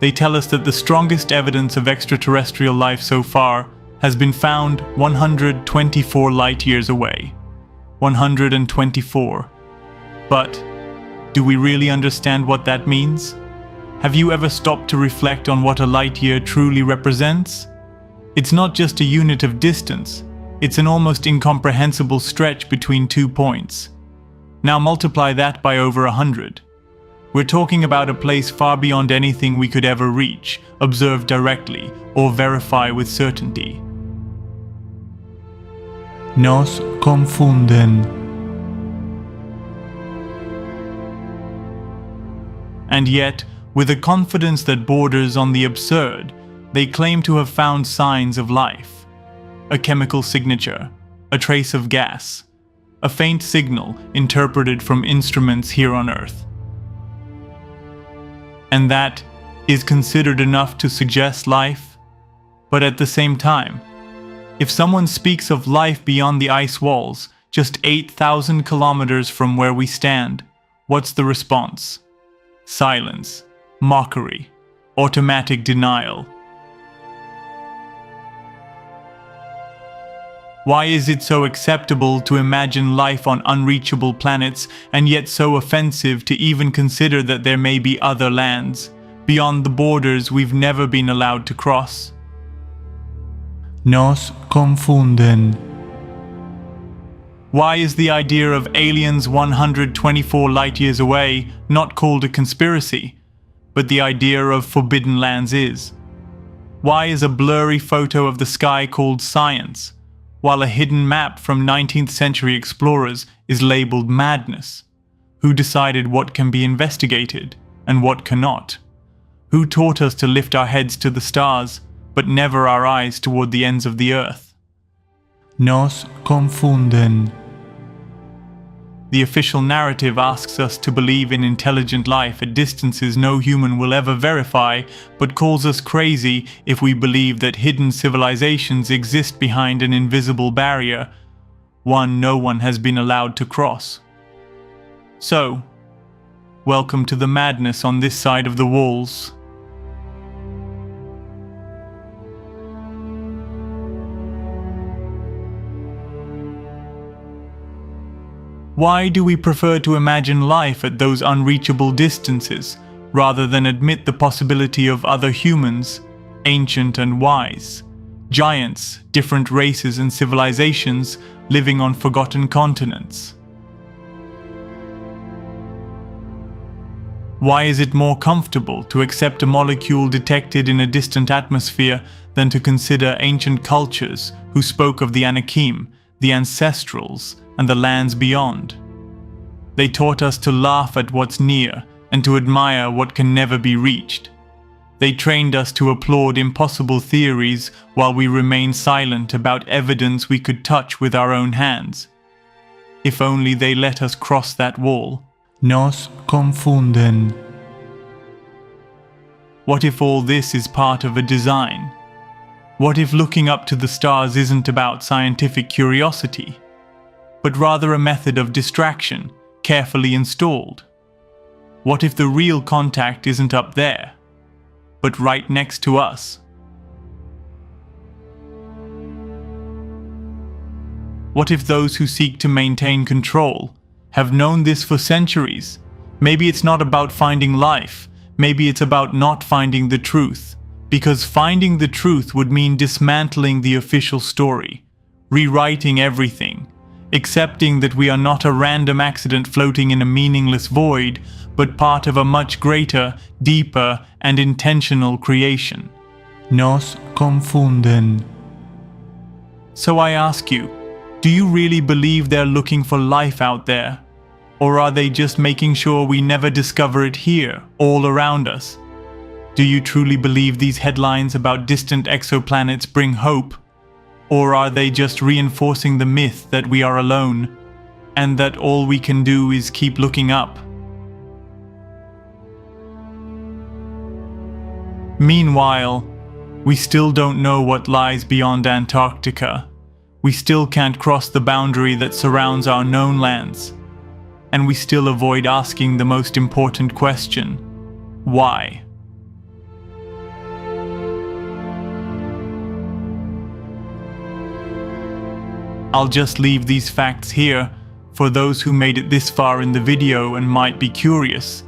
They tell us that the strongest evidence of extraterrestrial life so far has been found 124 light years away. 124. But do we really understand what that means? Have you ever stopped to reflect on what a light year truly represents? It's not just a unit of distance, it's an almost incomprehensible stretch between 2 points. Now multiply that by over 100. We're talking about a place far beyond anything we could ever reach, observe directly, or verify with certainty. Nos confunden. And yet, with a confidence that borders on the absurd, they claim to have found signs of life. A chemical signature, a trace of gas, a faint signal interpreted from instruments here on Earth. And that is considered enough to suggest life? But at the same time, if someone speaks of life beyond the ice walls, just 8,000 kilometers from where we stand, what's the response? Silence, mockery, automatic denial. Why is it so acceptable to imagine life on unreachable planets and yet so offensive to even consider that there may be other lands, beyond the borders we've never been allowed to cross? Nos confunden. Why is the idea of aliens 124 light years away not called a conspiracy, but the idea of forbidden lands is? Why is a blurry photo of the sky called science, while a hidden map from 19th century explorers is labeled madness? Who decided what can be investigated and what cannot? Who taught us to lift our heads to the stars, but never our eyes toward the ends of the earth? Nos confunden. The official narrative asks us to believe in intelligent life at distances no human will ever verify, but calls us crazy if we believe that hidden civilizations exist behind an invisible barrier, one no one has been allowed to cross. So, welcome to the madness on this side of the walls. Why do we prefer to imagine life at those unreachable distances, rather than admit the possibility of other humans, ancient and wise, giants, different races and civilizations living on forgotten continents? Why is it more comfortable to accept a molecule detected in a distant atmosphere than to consider ancient cultures who spoke of the Anakim, the ancestrals, and the lands beyond? They taught us to laugh at what's near and to admire what can never be reached. They trained us to applaud impossible theories while we remain silent about evidence we could touch with our own hands. If only they let us cross that wall. Nos confunden. What if all this is part of a design? What if looking up to the stars isn't about scientific curiosity, but rather a method of distraction, carefully installed? What if the real contact isn't up there, but right next to us? What if those who seek to maintain control have known this for centuries? Maybe it's not about finding life, maybe it's about not finding the truth, because finding the truth would mean dismantling the official story, rewriting everything, accepting that we are not a random accident floating in a meaningless void, but part of a much greater, deeper, and intentional creation. Nos confunden. So I ask you, do you really believe they're looking for life out there? Or are they just making sure we never discover it here, all around us? Do you truly believe these headlines about distant exoplanets bring hope? Or are they just reinforcing the myth that we are alone, and that all we can do is keep looking up? Meanwhile, we still don't know what lies beyond Antarctica. We still can't cross the boundary that surrounds our known lands. And we still avoid asking the most important question: why? I'll just leave these facts here for those who made it this far in the video and might be curious.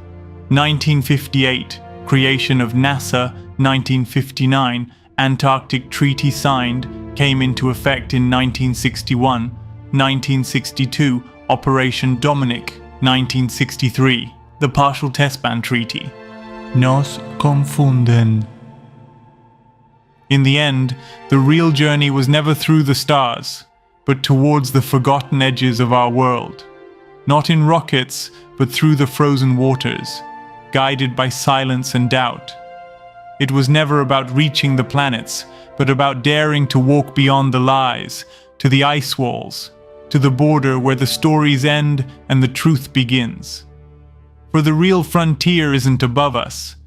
1958, creation of NASA. 1959, Antarctic Treaty signed, came into effect in 1961. 1962, Operation Dominic. 1963, the Partial Test Ban Treaty. Nos Confunden. In the end, the real journey was never through the stars, but towards the forgotten edges of our world. Not in rockets, but through the frozen waters, guided by silence and doubt. It was never about reaching the planets, but about daring to walk beyond the lies, to the ice walls, to the border where the stories end and the truth begins. For the real frontier isn't above us.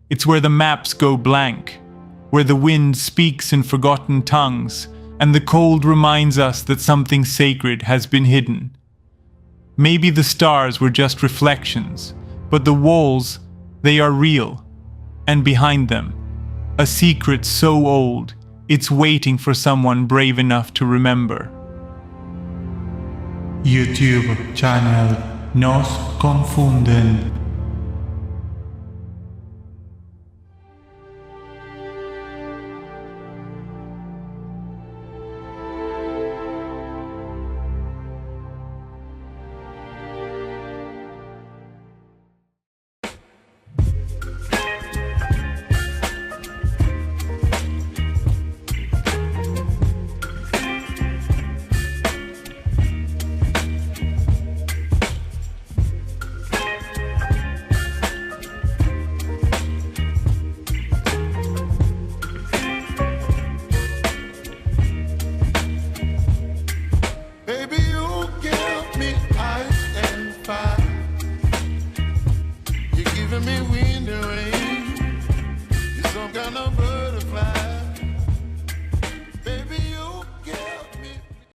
It's where the maps go blank, where the wind speaks in forgotten tongues, and the cold reminds us that something sacred has been hidden. Maybe the stars were just reflections, but the walls, they are real. And behind them, a secret so old, it's waiting for someone brave enough to remember. YouTube channel Nos Confunden.